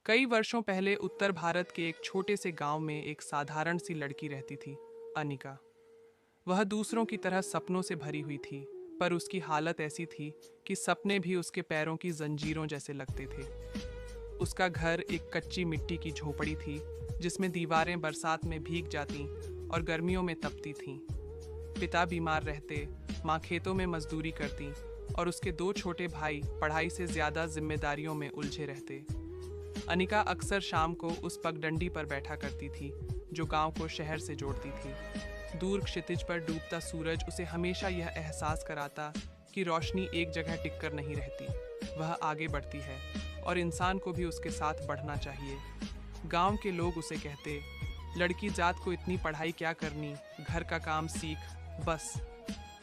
कई वर्षों पहले उत्तर भारत के एक छोटे से गांव में एक साधारण सी लड़की रहती थी, अनिका। वह दूसरों की तरह सपनों से भरी हुई थी, पर उसकी हालत ऐसी थी कि सपने भी उसके पैरों की जंजीरों जैसे लगते थे। उसका घर एक कच्ची मिट्टी की झोपड़ी थी, जिसमें दीवारें बरसात में भीग जाती और गर्मियों में तपती थीं। पिता बीमार रहते, माँ खेतों में मजदूरी करती और उसके दो छोटे भाई पढ़ाई से ज्यादा जिम्मेदारियों में उलझे रहते। अनिका अक्सर शाम को उस पगडंडी पर बैठा करती थी जो गांव को शहर से जोड़ती थी। दूर क्षितिज पर डूबता सूरज उसे हमेशा यह एहसास कराता कि रोशनी एक जगह टिककर नहीं रहती, वह आगे बढ़ती है और इंसान को भी उसके साथ बढ़ना चाहिए। गांव के लोग उसे कहते, लड़की जात को इतनी पढ़ाई क्या करनी, घर का काम सीख बस।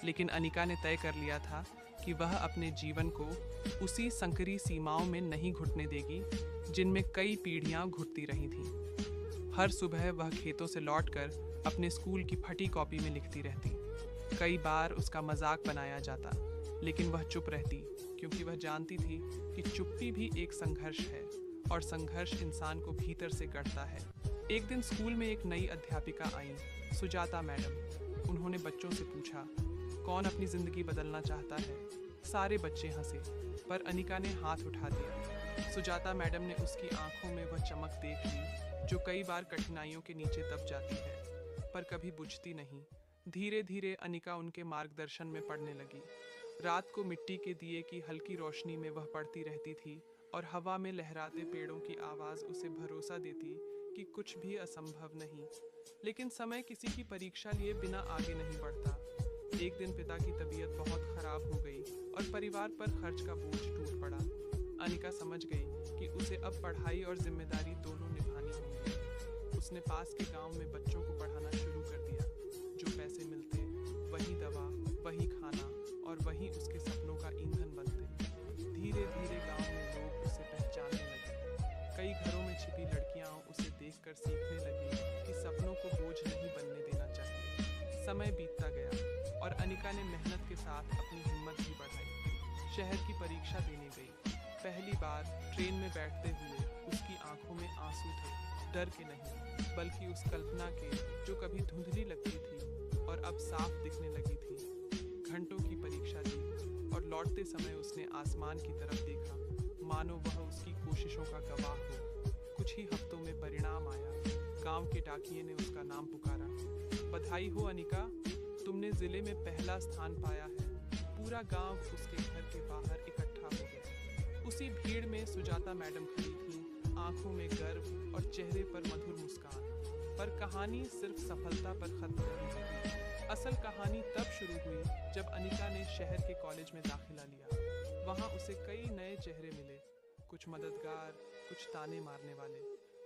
लेकिन अनिका ने तय कर लिया था कि वह अपने जीवन को उसी संकरी सीमाओं में नहीं घुटने देगी जिनमें कई पीढ़ियां घुटती रही थीं। हर सुबह वह खेतों से लौटकर अपने स्कूल की फटी कॉपी में लिखती रहती। कई बार उसका मजाक बनाया जाता, लेकिन वह चुप रहती, क्योंकि वह जानती थी कि चुप्पी भी एक संघर्ष है और संघर्ष इंसान को भीतर से गढ़ता है। एक दिन स्कूल में एक नई अध्यापिका आई, सुजाता मैडम। उन्होंने बच्चों से पूछा, कौन अपनी जिंदगी बदलना चाहता है? सारे बच्चे हंसे, पर अनिका ने हाथ उठा दिया। सुजाता मैडम ने उसकी आंखों में वह चमक देख ली जो कई बार कठिनाइयों के नीचे दब जाती है, पर कभी बुझती नहीं। धीरे धीरे अनिका उनके मार्गदर्शन में पड़ने लगी। रात को मिट्टी के दिए की हल्की रोशनी में वह पढ़ती रहती थी और हवा में लहराते पेड़ों की आवाज़ उसे भरोसा देती कि कुछ भी असंभव नहीं। लेकिन समय किसी की परीक्षा लिए बिना आगे नहीं बढ़ता। एक दिन पिता की तबीयत बहुत खराब हो गई और परिवार पर खर्च का बोझ टूट पड़ा। अनिका समझ गई कि उसे अब पढ़ाई और जिम्मेदारी दोनों निभानी होंगी। उसने पास के गांव में बच्चों को पढ़ाना शुरू कर दिया। जो पैसे मिलते, वही दवा, वही खाना और वही उसके सपनों का ईंधन बनते। धीरे धीरे गांव में लोग उसे पहचानने लगे। कई घरों में छिपी लड़कियां उसे देखकर सीखने लगी कि सपनों को बोझ नहीं बनने देना चाहिए। समय बीतता गया और अनिका ने मेहनत के साथ अपनी हिम्मत भी बढ़ाई। शहर की परीक्षा देने गई। पहली बार ट्रेन में बैठते हुए उसकी आंखों में आंसू थे, डर के नहीं, बल्कि उस कल्पना के जो कभी धुंधली लगती थी और अब साफ दिखने लगी थी। घंटों की परीक्षा दी और लौटते समय उसने आसमान की तरफ देखा, मानो वह उसकी कोशिशों का गवाह हो। कुछ ही हफ्तों में परिणाम आया। गांव के डाकिये ने उसका नाम पुकारा। बधाई हो अनिका, तुमने जिले में पहला स्थान पाया है। पूरा गांव उसके घर के बाहर इकट्ठा हो गया। उसी भीड़ में सुजाता मैडम खड़ी थीं, आंखों में गर्व और चेहरे पर मधुर मुस्कान। पर कहानी सिर्फ सफलता पर खत्म नहीं हुई। असल कहानी तब शुरू हुई जब अनिका ने शहर के कॉलेज में दाखिला लिया। वहां उसे कई नए चेहरे मिले, कुछ मददगार, कुछ ताने मारने वाले।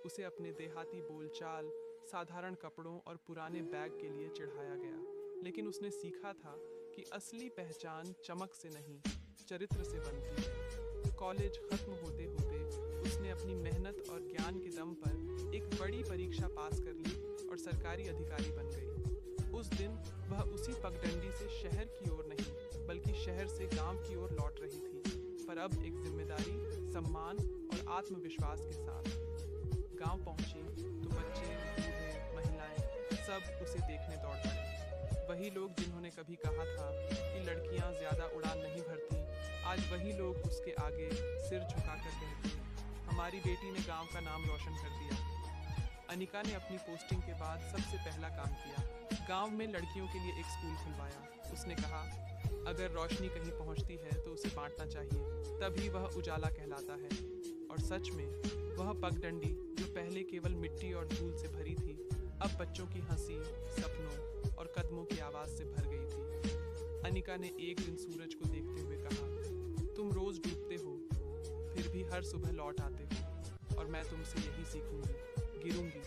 उसे अपने देहाती बोलचाल, साधारण कपड़ों और पुराने बैग के लिए चिढ़ाया गया, लेकिन उसने सीखा था कि असली पहचान चमक से नहीं, चरित्र से बनती है। कॉलेज खत्म होते होते उसने अपनी मेहनत और ज्ञान के दम पर एक बड़ी परीक्षा पास कर ली और सरकारी अधिकारी बन गई। उस दिन वह उसी पगडंडी से शहर की ओर नहीं, बल्कि शहर से गांव की ओर लौट रही थी, पर अब एक जिम्मेदारी, सम्मान और आत्मविश्वास के साथ। गांव पहुंची तो बच्चे, बूढ़े, महिलाएं सब उसे देखने दौड़ पड़े। वही लोग जिन्होंने कभी कहा था कि लड़कियां ज्यादा उड़ान नहीं भरती, आज वही लोग उसके आगे सिर झुकाकर कहते, हमारी बेटी ने गांव का नाम रोशन कर दिया। अनिका ने अपनी पोस्टिंग के बाद सबसे पहला काम किया। गांव में लड़कियों के लिए एक स्कूल खुलवाया। उसने कहा, अगर रोशनी कहीं पहुंचती है तो उसे बांटना चाहिए, तभी वह उजाला कहलाता है। और सच में वह पगडंडी, जो पहले केवल मिट्टी और धूल से भरी थी, अब बच्चों की हंसी, सपनों और कदमों की आवाज से भर गई थी। अनिका ने एक दिन सूरज को देखते हुए कहा, तुम रोज डूबते हो, फिर भी हर सुबह लौट आते हो, और मैं तुमसे यही सीखूंगी, गिरूंगी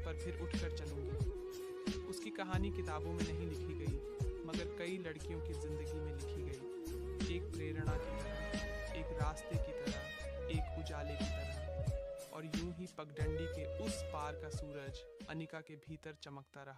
पर फिर उठकर चलूंगी। उसकी कहानी किताबों में नहीं लिखी गई, मगर कई लड़कियों की जिंदगी में लिखी गई। एक प्रेरणा की तरह, एक रास्ते की तरह, एक उजाले की तरह। और यूं ही पगडंडी के उस पार का सूरज अनिका के भीतर चमकता रहा।